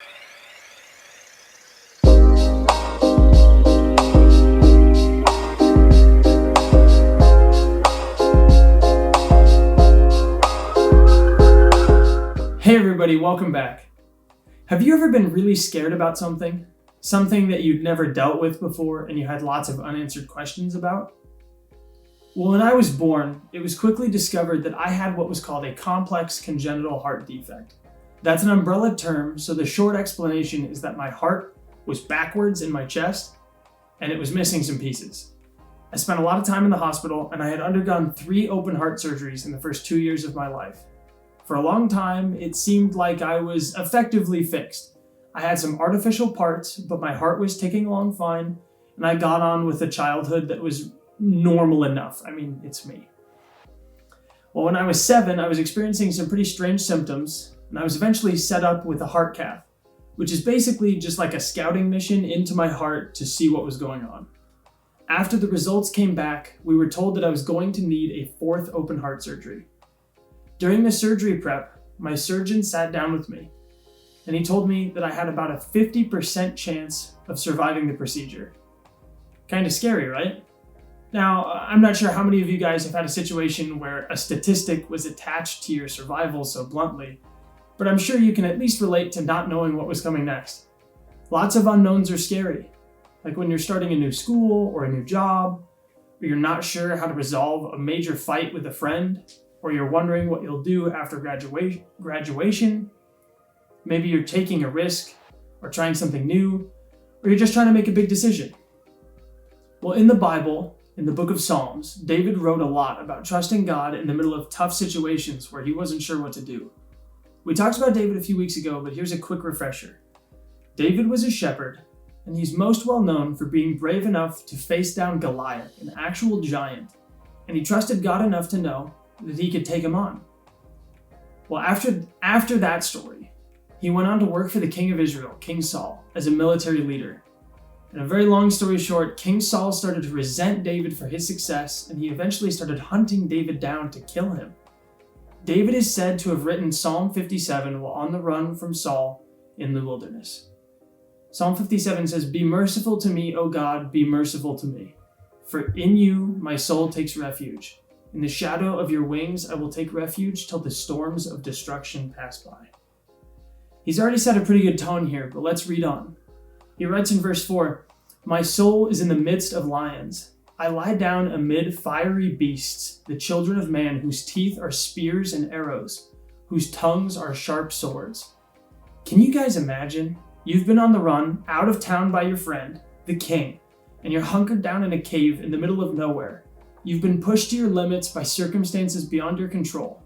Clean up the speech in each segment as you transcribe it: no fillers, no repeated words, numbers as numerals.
Hey everybody, welcome back. Have you ever been really scared about something? Something that you'd never dealt with before and you had lots of unanswered questions about? Well, when I was born, it was quickly discovered that I had what was called a complex congenital heart defect. That's an umbrella term, so the short explanation is that my heart was backwards in my chest and it was missing some pieces. I spent a lot of time in the hospital and I had undergone 3 open heart surgeries in the first 2 years of my life. For a long time, it seemed like I was effectively fixed. I had some artificial parts, but my heart was ticking along fine, and I got on with a childhood that was normal enough. I mean, it's me. Well, when I was 7, I was experiencing some pretty strange symptoms, and I was eventually set up with a heart cath, which is basically just like a scouting mission into my heart to see what was going on. After the results came back, we were told that I was going to need a 4th open heart surgery. During the surgery prep, my surgeon sat down with me and he told me that I had about a 50% chance of surviving the procedure. Kind of scary, right? Now, I'm not sure how many of you guys have had a situation where a statistic was attached to your survival so bluntly, but I'm sure you can at least relate to not knowing what was coming next. Lots of unknowns are scary, like when you're starting a new school or a new job, or you're not sure how to resolve a major fight with a friend, or you're wondering what you'll do after graduation. Maybe you're taking a risk or trying something new, or you're just trying to make a big decision. Well, in the Bible, in the book of Psalms, David wrote a lot about trusting God in the middle of tough situations where he wasn't sure what to do. We talked about David a few weeks ago, but here's a quick refresher. David was a shepherd, and he's most well known for being brave enough to face down Goliath, an actual giant, and he trusted God enough to know that he could take him on. Well, after that story, he went on to work for the king of Israel, King Saul, as a military leader. And a very long story short, King Saul started to resent David for his success, and he eventually started hunting David down to kill him. David is said to have written Psalm 57 while on the run from Saul in the wilderness. Psalm 57 says, "Be merciful to me, O God, be merciful to me. For in you my soul takes refuge. In the shadow of your wings I will take refuge till the storms of destruction pass by." He's already set a pretty good tone here, but let's read on. He writes in verse 4, "My soul is in the midst of lions. I lie down amid fiery beasts, the children of man whose teeth are spears and arrows, whose tongues are sharp swords." Can you guys imagine? You've been on the run, out of town by your friend, the king, and you're hunkered down in a cave in the middle of nowhere. You've been pushed to your limits by circumstances beyond your control.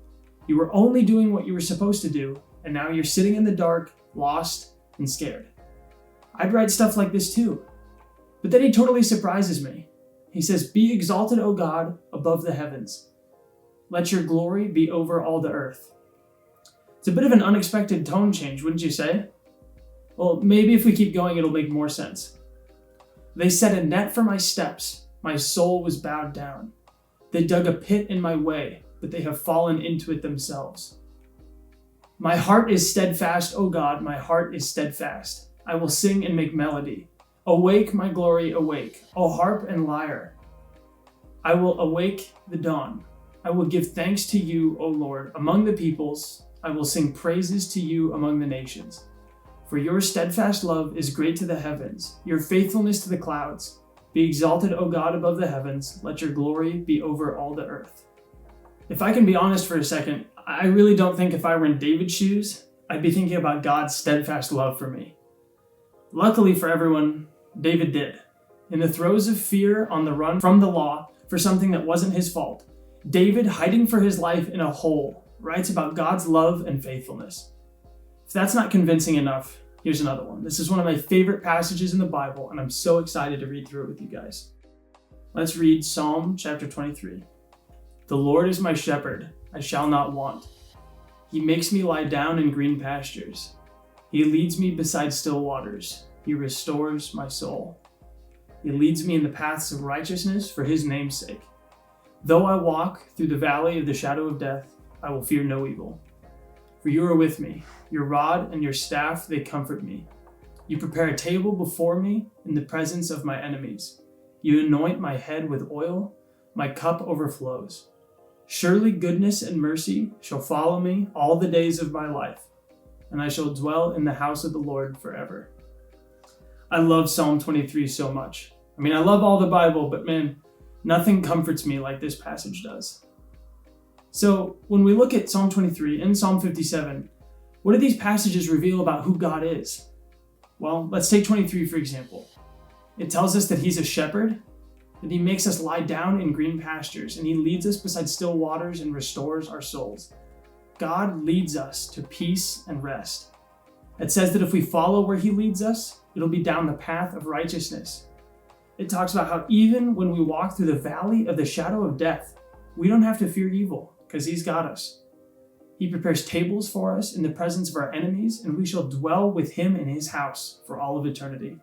You were only doing what you were supposed to do, and now you're sitting in the dark, lost, and scared. I'd write stuff like this too. But then he totally surprises me. He says, "Be exalted, O God, above the heavens. Let your glory be over all the earth." It's a bit of an unexpected tone change, wouldn't you say? Well, maybe if we keep going, it'll make more sense. "They set a net for my steps. My soul was bowed down. They dug a pit in my way, but they have fallen into it themselves. My heart is steadfast, O God, my heart is steadfast. I will sing and make melody. Awake, my glory, awake, O harp and lyre. I will awake the dawn. I will give thanks to you, O Lord, among the peoples. I will sing praises to you among the nations. For your steadfast love is great to the heavens, your faithfulness to the clouds. Be exalted, O God, above the heavens. Let your glory be over all the earth." If I can be honest for a second, I really don't think if I were in David's shoes, I'd be thinking about God's steadfast love for me. Luckily for everyone, David did. In the throes of fear, on the run from the law for something that wasn't his fault, David, hiding for his life in a hole, writes about God's love and faithfulness. If that's not convincing enough, here's another one. This is one of my favorite passages in the Bible, and I'm so excited to read through it with you guys. Let's read Psalm chapter 23. "The Lord is my shepherd, I shall not want. He makes me lie down in green pastures. He leads me beside still waters. He restores my soul. He leads me in the paths of righteousness for his name's sake. Though I walk through the valley of the shadow of death, I will fear no evil. For you are with me. Your rod and your staff, they comfort me. You prepare a table before me in the presence of my enemies. You anoint my head with oil. My cup overflows. Surely goodness and mercy shall follow me all the days of my life, and I shall dwell in the house of the Lord forever. I love Psalm 23 so much. I mean, I love all the Bible, but man, nothing comforts me like this passage does. So when we look at Psalm 23 and Psalm 57, what do these passages reveal about who God is? Well, let's take 23 for example. It tells us that he's a shepherd, that he makes us lie down in green pastures, and he leads us beside still waters and restores our souls. God leads us to peace and rest. It says that if we follow where he leads us, it'll be down the path of righteousness. It talks about how even when we walk through the valley of the shadow of death, we don't have to fear evil because he's got us. He prepares tables for us in the presence of our enemies, and we shall dwell with him in his house for all of eternity.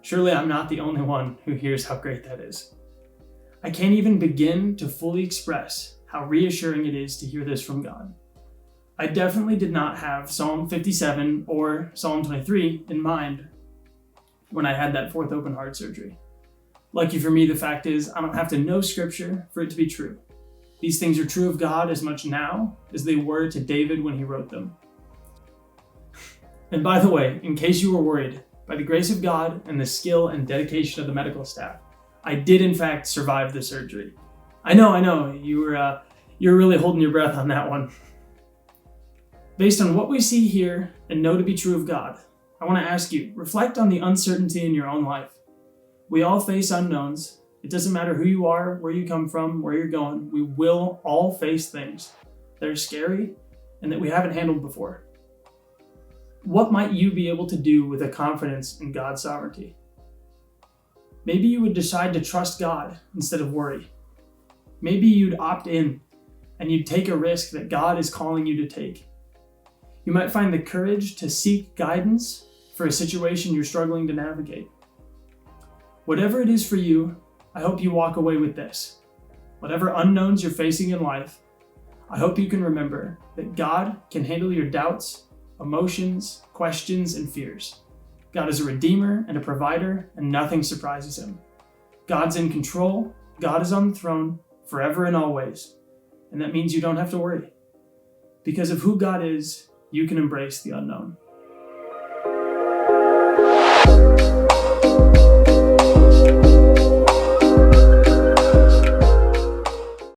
Surely I'm not the only one who hears how great that is. I can't even begin to fully express how reassuring it is to hear this from God. I definitely did not have Psalm 57 or Psalm 23 in mind when I had that fourth open heart surgery. Lucky for me, the fact is I don't have to know scripture for it to be true. These things are true of God as much now as they were to David when he wrote them. And by the way, in case you were worried, by the grace of God and the skill and dedication of the medical staff, I did in fact survive the surgery. I know, you're really holding your breath on that one. Based on what we see here and know to be true of God, I want to ask you, reflect on the uncertainty in your own life. We all face unknowns. It doesn't matter who you are, where you come from, where you're going. We will all face things that are scary and that we haven't handled before. What might you be able to do with a confidence in God's sovereignty? Maybe you would decide to trust God instead of worry. Maybe you'd opt in and you'd take a risk that God is calling you to take. You might find the courage to seek guidance for a situation you're struggling to navigate. Whatever it is for you, I hope you walk away with this. Whatever unknowns you're facing in life, I hope you can remember that God can handle your doubts, emotions, questions, and fears. God is a redeemer and a provider, and nothing surprises him. God's in control, God is on the throne, forever and always. And that means you don't have to worry. Because of who God is, you can embrace the unknown.